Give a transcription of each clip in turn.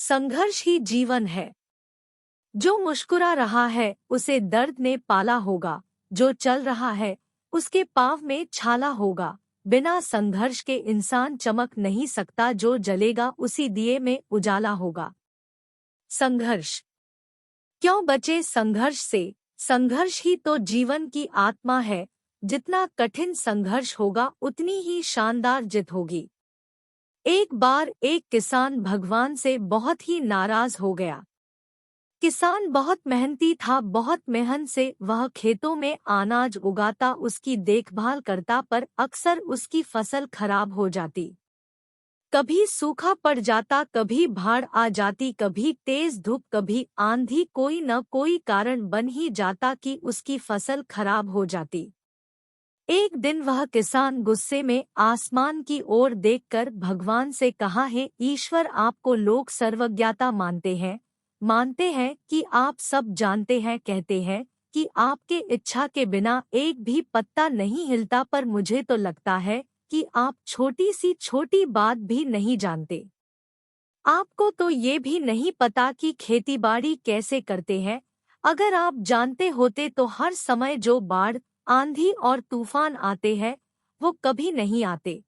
संघर्ष ही जीवन है। जो मुस्कुरा रहा है उसे दर्द ने पाला होगा, जो चल रहा है उसके पाँव में छाला होगा। बिना संघर्ष के इंसान चमक नहीं सकता, जो जलेगा उसी दिए में उजाला होगा। संघर्ष क्यों बचे संघर्ष से? संघर्ष ही तो जीवन की आत्मा है। जितना कठिन संघर्ष होगा उतनी ही शानदार जीत होगी। एक बार एक किसान भगवान से बहुत ही नाराज हो गया। किसान बहुत मेहनती था, बहुत मेहनत से वह खेतों में अनाज उगाता, उसकी देखभाल करता, पर अक्सर उसकी फसल खराब हो जाती। कभी सूखा पड़ जाता, कभी बाढ़ आ जाती, कभी तेज धूप, कभी आंधी, कोई न कोई कारण बन ही जाता कि उसकी फसल खराब हो जाती। एक दिन वह किसान गुस्से में आसमान की ओर देखकर भगवान से कहा, है ईश्वर, आपको लोग सर्वज्ञता मानते हैं कि आप सब जानते हैं, कहते हैं कि आपके इच्छा के बिना एक भी पत्ता नहीं हिलता, पर मुझे तो लगता है कि आप छोटी सी छोटी बात भी नहीं जानते। आपको तो ये भी नहीं पता कि खेतीबाड़ी कैसे करते हैं। अगर आप जानते होते तो हर समय जो बाढ़, आंधी और तूफान आते हैं वो कभी नहीं आते।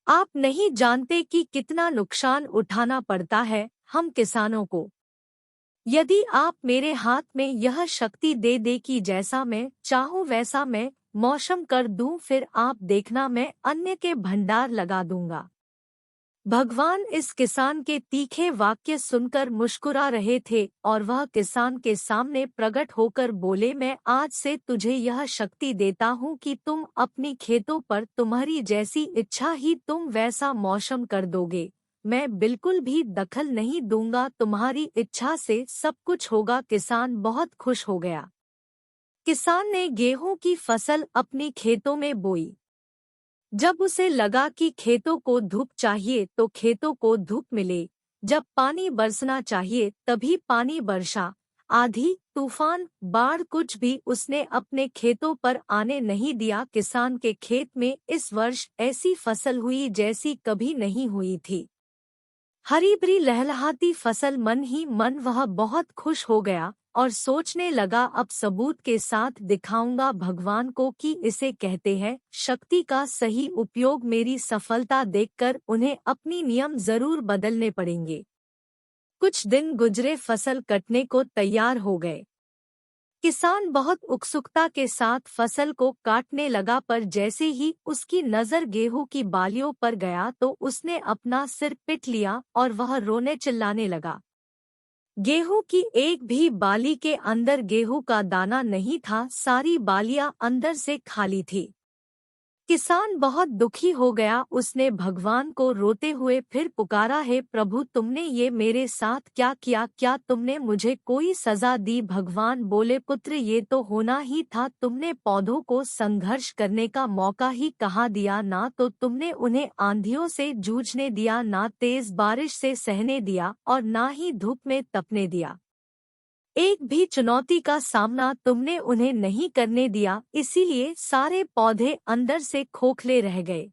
आप नहीं जानते कि कितना नुकसान उठाना पड़ता है हम किसानों को। यदि आप मेरे हाथ में यह शक्ति दे दे कि जैसा मैं चाहूँ वैसा मैं मौसम कर दूं, फिर आप देखना मैं अन्न के भंडार लगा दूंगा। भगवान इस किसान के तीखे वाक्य सुनकर मुस्कुरा रहे थे और वह किसान के सामने प्रकट होकर बोले, मैं आज से तुझे यह शक्ति देता हूँ कि तुम अपनी खेतों पर तुम्हारी जैसी इच्छा ही तुम वैसा मौसम कर दोगे। मैं बिल्कुल भी दखल नहीं दूंगा, तुम्हारी इच्छा से सब कुछ होगा। किसान बहुत खुश हो गया। किसान ने गेहूं की फसल अपनी खेतों में बोई। जब उसे लगा कि खेतों को धूप चाहिए तो खेतों को धूप मिले, जब पानी बरसना चाहिए तभी पानी बरसा। आंधी, तूफान, बाढ़ कुछ भी उसने अपने खेतों पर आने नहीं दिया। किसान के खेत में इस वर्ष ऐसी फसल हुई जैसी कभी नहीं हुई थी। हरी भरी लहलहाती फसल, मन ही मन वह बहुत खुश हो गया और सोचने लगा, अब सबूत के साथ दिखाऊंगा भगवान को कि इसे कहते हैं शक्ति का सही उपयोग। मेरी सफलता देखकर उन्हें अपनी नियम जरूर बदलने पड़ेंगे। कुछ दिन गुजरे, फसल कटने को तैयार हो गए। किसान बहुत उत्सुकता के साथ फसल को काटने लगा, पर जैसे ही उसकी नजर गेहूं की बालियों पर गया तो उसने अपना सिर पीट लिया और वह रोने चिल्लाने लगा। गेहूं की एक भी बाली के अंदर गेहूं का दाना नहीं था, सारी बालियां अंदर से खाली थी। किसान बहुत दुखी हो गया। उसने भगवान को रोते हुए फिर पुकारा, है प्रभु, तुमने ये मेरे साथ क्या किया? क्या तुमने मुझे कोई सजा दी? भगवान बोले, पुत्र, ये तो होना ही था। तुमने पौधों को संघर्ष करने का मौका ही कहाँ दिया? ना तो तुमने उन्हें आंधियों से जूझने दिया, ना तेज बारिश से सहने दिया और ना ही धूप में तपने दिया। एक भी चुनौती का सामना तुमने उन्हें नहीं करने दिया, इसीलिए सारे पौधे अंदर से खोखले रह गए।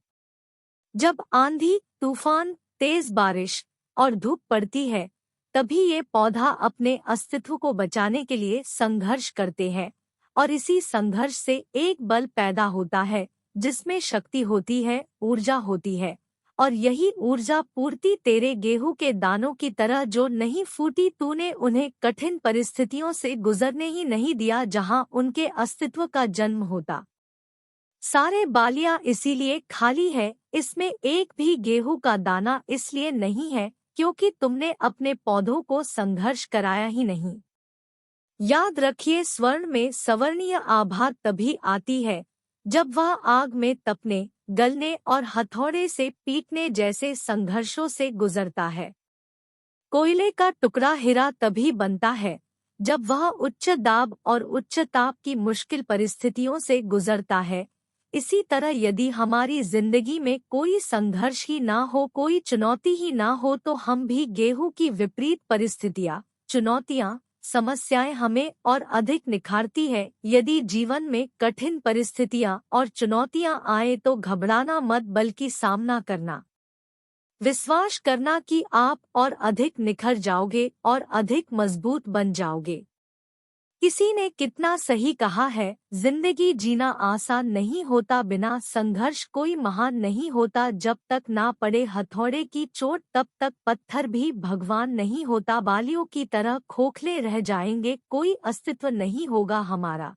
जब आंधी, तूफान, तेज बारिश और धूप पड़ती है तभी ये पौधा अपने अस्तित्व को बचाने के लिए संघर्ष करते हैं, और इसी संघर्ष से एक बल पैदा होता है जिसमें शक्ति होती है, ऊर्जा होती है। और यही ऊर्जा पूर्ति तेरे गेहूं के दानों की तरह जो नहीं फूटी, तूने उन्हें कठिन परिस्थितियों से गुजरने ही नहीं दिया जहां उनके अस्तित्व का जन्म होता। सारे बालियां इसीलिए खाली है, इसमें एक भी गेहूं का दाना इसलिए नहीं है क्योंकि तुमने अपने पौधों को संघर्ष कराया ही नहीं। याद रखिए, स्वर्ण में सवर्णीय आभा तभी आती है जब वह आग में तपने, गलने और हथौड़े से पीटने जैसे संघर्षों से गुजरता है। कोयले का टुकड़ा हीरा तभी बनता है जब वह उच्च दाब और उच्च ताप की मुश्किल परिस्थितियों से गुजरता है। इसी तरह यदि हमारी जिंदगी में कोई संघर्ष ही ना हो, कोई चुनौती ही ना हो, तो हम भी गेहूं की विपरीत परिस्थितियां, चुनौतियां, समस्याएं हमें और अधिक निखारती है। यदि जीवन में कठिन परिस्थितियां और चुनौतियां आए तो घबराना मत, बल्कि सामना करना। विश्वास करना कि आप और अधिक निखर जाओगे और अधिक मजबूत बन जाओगे। किसी ने कितना सही कहा है, जिंदगी जीना आसान नहीं होता, बिना संघर्ष कोई महान नहीं होता। जब तक ना पड़े हथौड़े की चोट तब तक पत्थर भी भगवान नहीं होता। बालियों की तरह खोखले रह जाएंगे, कोई अस्तित्व नहीं होगा हमारा।